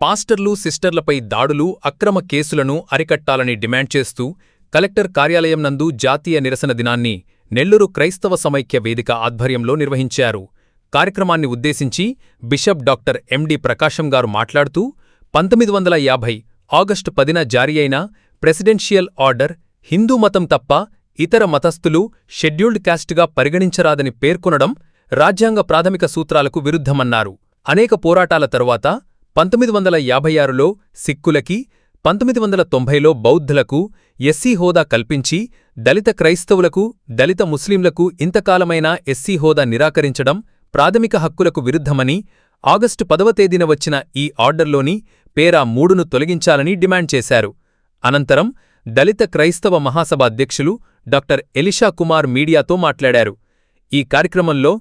పాస్టర్లు, సిస్టర్లపై దాడులు, అక్రమ కేసులను అరికట్టాలని డిమాండ్ చేస్తూ కలెక్టర్ కార్యాలయం నందు జాతీయ నిరసన దినాన్ని నెల్లూరు క్రైస్తవ సమైక్య వేదిక ఆధ్వర్యంలో నిర్వహించారు. కార్యక్రమాన్ని ఉద్దేశించి బిషప్ డాక్టర్ ఎండి ప్రకాశం గారు మాట్లాడుతూ 1950 ఆగస్టు 10న జారీ అయిన ప్రెసిడెన్షియల్ ఆర్డర్ హిందూ మతం తప్ప ఇతర మతస్థులు షెడ్యూల్డ్ క్యాస్ట్గా పరిగణించరాదని పేర్కొనడం రాజ్యాంగ ప్రాథమిక సూత్రాలకు విరుద్ధమన్నారు. అనేక పోరాటాల తరువాత 1956లో సిక్కులకి, 1990లో బౌద్ధులకు ఎస్సీ హోదా కల్పించి దళిత క్రైస్తవులకు, దళిత ముస్లింలకు ఇంతకాలమైనా ఎస్సీ హోదా నిరాకరించడం ప్రాథమిక హక్కులకు విరుద్ధమని ఆగస్టు 10వ తేదీన వచ్చిన ఈ ఆర్డర్లోని పేరా 3ను తొలగించాలని డిమాండ్ చేశారు. అనంతరం దళిత క్రైస్తవ మహాసభ అధ్యక్షులు డాక్టర్ ఎలిషా కుమార్ మీడియాతో మాట్లాడారు. ఈ కార్యక్రమంలో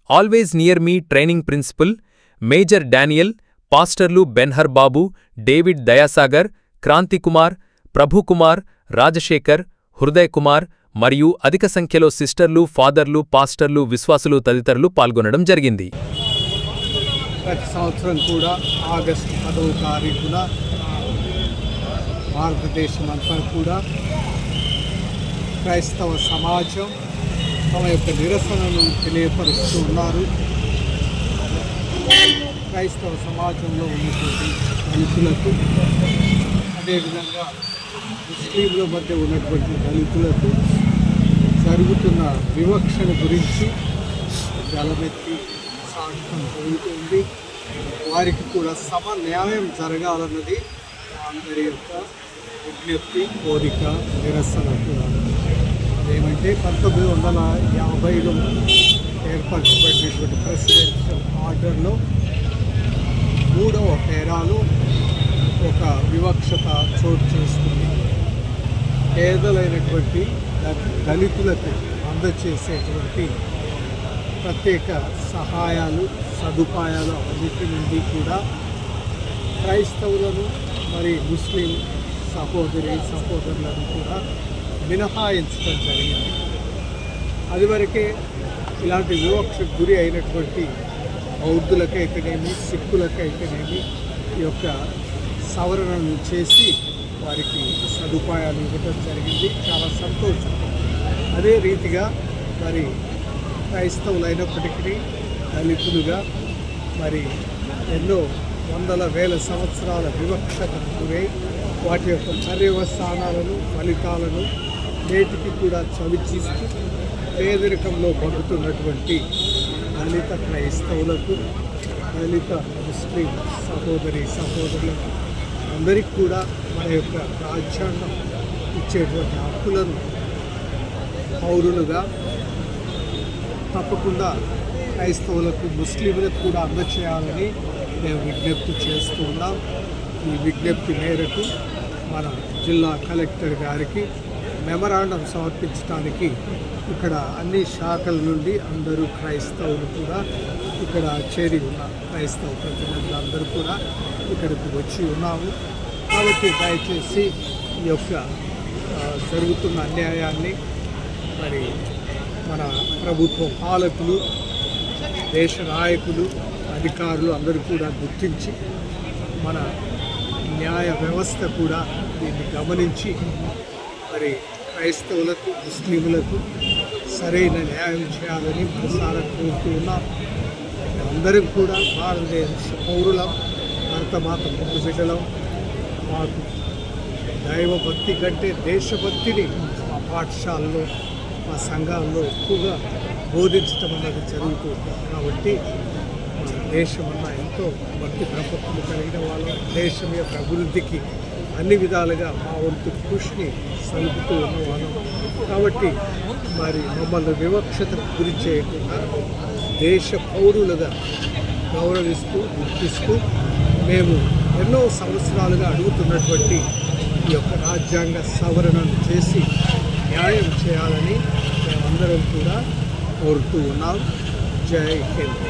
always near me training principal major Daniel, పాస్టర్లు బెన్హర్ బాబు, డేవిడ్ దయాసాగర్, క్రాంతికుమార్, ప్రభుకుమార్, రాజశేఖర్, హృదయ్ కుమార్ మరియు అధిక సంఖ్యలో సిస్టర్లు, ఫాదర్లు, పాస్టర్లు, విశ్వాసులు తదితరులు పాల్గొనడం జరిగింది. ప్రతి సంవత్సరం కూడా ఆగస్టు 10వ తారీఖున భారతదేశమంతా కూడా క్రైస్తవ సమాజం తమ యొక్క నిరసనను తెలియపరుస్తూ ఉన్నారు. క్రైస్తవ సమాజంలో ఉన్నటువంటి దళితులకు, అదేవిధంగా ముస్లింల మధ్య ఉన్నటువంటి దళితులకు జరుగుతున్న వివక్షణ గురించి గలమెత్తి సాగటం జరుగుతుంది. వారికి కూడా సమన్యాయం జరగాలన్నది అందరి యొక్క విజ్ఞప్తి, కోరిక, నిరసన కూడా. అదేమంటే 1950లో ఏర్పరచబడినటువంటి ప్రెసిడెన్షియల్ ఆర్డర్లో 3వ పేరాలో ఒక వివక్షత చోటు చేసుకుంది. పేదలైనటువంటి దళితులకు అందచేసేటువంటి ప్రత్యేక సహాయాలు, సదుపాయాలు అన్నిటి నుండి కూడా క్రైస్తవులను మరి ముస్లిం సహోదరులను కూడా మినహాయించడం జరిగింది. అదివరకే ఇలాంటి వివక్షకు గురి అయినటువంటి బౌద్ధులకైతేనేమి, సిక్కులకైతేనేమి ఈ యొక్క సవరణను చేసి వారికి సదుపాయాలు ఇవ్వడం జరిగింది. చాలా సంతోషం. అదే రీతిగా మరి క్రైస్తవులైనప్పటికీ దళితులుగా మరి ఎన్నో వందల వేల సంవత్సరాల వివక్షతకు గురై వాటి యొక్క పర్యవసానాలను, ఫలితాలను నేటికి కూడా చవిచూస్తూ పేదరికంలో బతుకుతున్నటువంటి దళిత క్రైస్తవులకు, దళిత ముస్లిం సహోదరులకు అందరికీ కూడా మన యొక్క రాజ్యాంగం ఇచ్చేటువంటి హక్కులను పౌరులుగా తప్పకుండా క్రైస్తవులకు, ముస్లింలకు కూడా అందచేయాలని మేము విజ్ఞప్తి చేస్తూ ఉన్నాం. ఈ విజ్ఞప్తి మేరకు మన జిల్లా కలెక్టర్ గారికి మెమరాండం సమర్పించడానికి ఇక్కడ అన్ని శాఖల నుండి అందరూ క్రైస్తవులు కూడా ఇక్కడ చేరి ఉన్నారు. క్రైస్తవ ప్రతినిధులు అందరూ కూడా ఇక్కడికి వచ్చి ఉన్నాము. కాబట్టి దయచేసి ఈ యొక్క జరుగుతున్న అన్యాయాన్ని మరి మన ప్రభుత్వ పాలకులు, దేశ నాయకులు, అధికారులు అందరూ కూడా గుర్తించి మన న్యాయ వ్యవస్థ కూడా దీన్ని గమనించి మరి క్రైస్తవులకు, ముస్లింలకు సరైన న్యాయం చేయాలని ప్రసారం కోరుతూ ఉన్నాం. అందరం కూడా భారతదేశ పౌరులం, భరతమాత ముద్దు బిడ్డలం. మాకు దైవభక్తి కంటే దేశభక్తిని మా పాఠశాలలో, మా సంఘాల్లో ఎక్కువగా బోధించటం అన్నది జరుగుతుంది. కాబట్టి మన దేశమన్నా ఎంతో భక్తి ప్రపత్తులు కలిగిన వాళ్ళం. దేశం యొక్క అభివృద్ధికి అన్ని విధాలుగా మా వంతు కృషిని సలుపుతూ ఉన్నవాళ్ళం. కాబట్టి మరి మమ్మల్ని వివక్షతకు గురి చేయకుండా దేశ పౌరులుగా గౌరవిస్తూ, గుర్తిస్తూ మేము ఎన్నో సంవత్సరాలుగా అడుగుతున్నటువంటి ఈ యొక్క రాజ్యాంగ సవరణను చేసి న్యాయం చేయాలని మేమందరం కూడా కోరుతూ ఉన్నాం. జై హింద్.